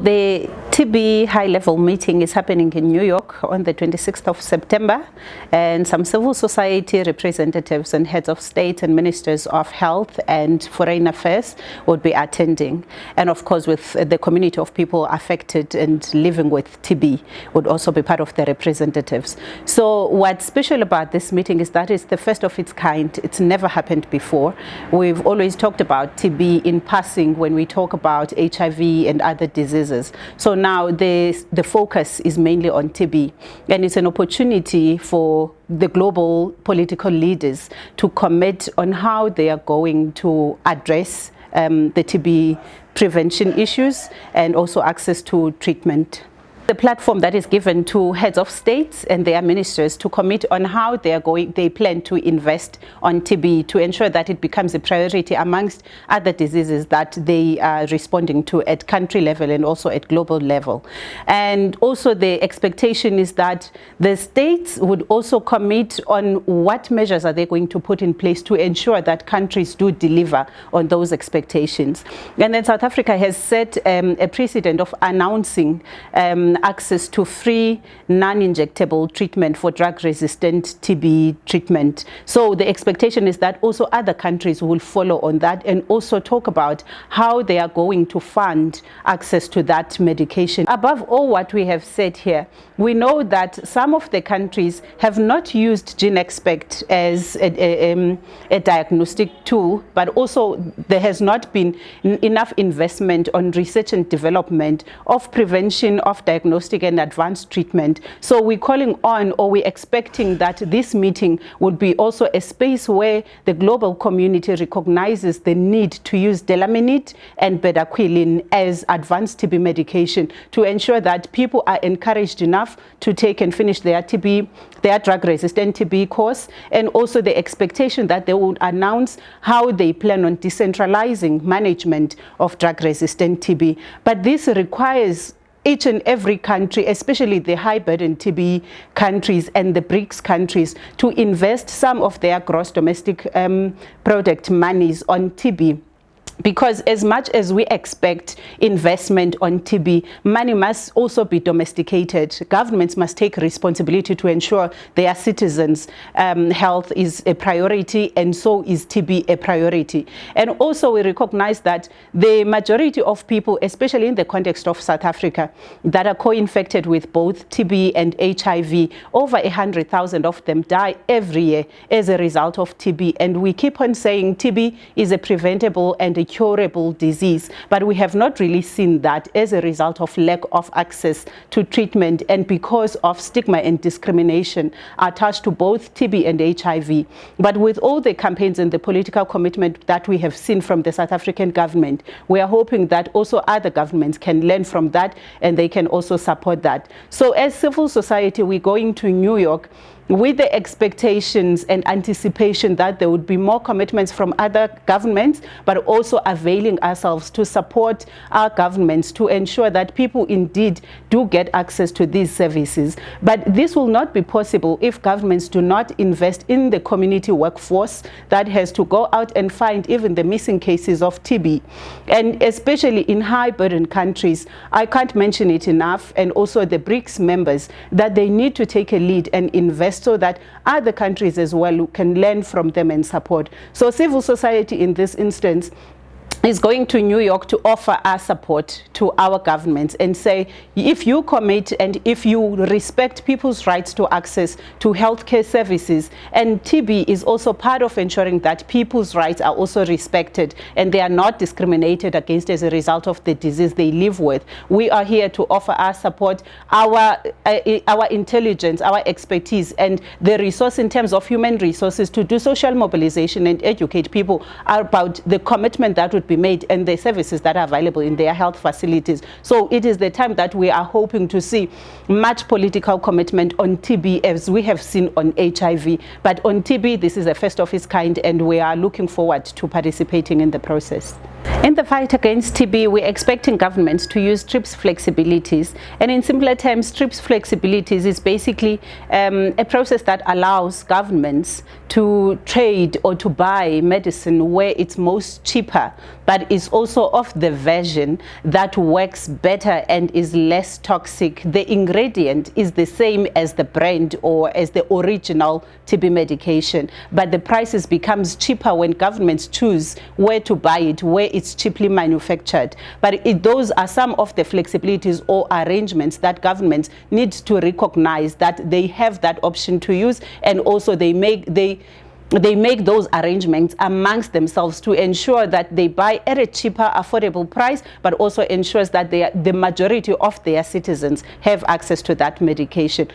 The TB high-level meeting is happening in New York on the 26th of September, and some civil society representatives and heads of state and ministers of health and foreign affairs would be attending. And of course, with the community of people affected and living with TB would also be part of the representatives. So what's special about this meeting is that it's the first of its kind. It's never happened before. We've always talked about TB in passing when we talk about HIV and other diseases. So now the focus is mainly on TB, and it's an opportunity for the global political leaders to commit on how they are going to address the TB prevention issues and also access to treatment. The platform that is given to heads of states and their ministers to commit on how they plan to invest on TB to ensure that it becomes a priority amongst other diseases that they are responding to at country level and also at global level. And also the expectation is that the states would also commit on what measures are they going to put in place to ensure that countries do deliver on those expectations. And then South Africa has set a precedent of announcing access to free non-injectable treatment for drug-resistant TB treatment. So the expectation is that also other countries will follow on that and also talk about how they are going to fund access to that medication. Above all, what we have said here, we know that some of the countries have not used GeneXpect as a diagnostic tool, but also there has not been enough investment on research and development of prevention, of diagnosis and advanced treatment. So we're calling on, or we're expecting that this meeting would be also a space where the global community recognizes the need to use delaminid and bedaquiline as advanced TB medication to ensure that people are encouraged enough to take and finish their drug-resistant TB course, and also the expectation that they would announce how they plan on decentralizing management of drug-resistant TB. But this requires each and every country, especially the high-burden TB countries and the BRICS countries, to invest some of their gross domestic product monies on TB. Because as much as we expect investment on TB, money must also be domesticated. Governments must take responsibility to ensure their citizens' health is a priority, and so is TB a priority. And also we recognize that the majority of people, especially in the context of South Africa, that are co-infected with both TB and HIV, over 100,000 of them die every year as a result of TB. And we keep on saying TB is a preventable and a curable disease, but we have not really seen that as a result of lack of access to treatment and because of stigma and discrimination attached to both TB and HIV. But with all the campaigns and the political commitment that we have seen from the South African government, we are hoping that also other governments can learn from that and they can also support that. So as civil society, we're going to New York with the expectations and anticipation that there would be more commitments from other governments, but also availing ourselves to support our governments to ensure that people indeed do get access to these services. But this will not be possible if governments do not invest in the community workforce that has to go out and find even the missing cases of TB. And especially in high-burden countries, I can't mention it enough, and also the BRICS members, that they need to take a lead and invest so that other countries as well can learn from them and support. So civil society in this instance is going to New York to offer our support to our governments and say, if you commit and if you respect people's rights to access to healthcare services, and TB is also part of ensuring that people's rights are also respected and they are not discriminated against as a result of the disease they live with, we are here to offer our support, our intelligence, our expertise, and the resource in terms of human resources to do social mobilization and educate people about the commitment that would be made and the services that are available in their health facilities. So it is the time that we are hoping to see much political commitment on TB as we have seen on HIV. But on TB, this is a first of its kind, and we are looking forward to participating in the process. In the fight against TB, we're expecting governments to use TRIPS flexibilities. And in simpler terms, TRIPS flexibilities is basically a process that allows governments to trade or to buy medicine where it's most cheaper, but it's also of the version that works better and is less toxic. The ingredient is the same as the brand or as the original TB medication, but the prices becomes cheaper when governments choose where to buy it, where it's cheaply manufactured. But those are some of the flexibilities or arrangements that governments need to recognize that they have that option to use, and also they make those arrangements amongst themselves to ensure that they buy at a cheaper, affordable price, but also ensures that the majority of their citizens have access to that medication.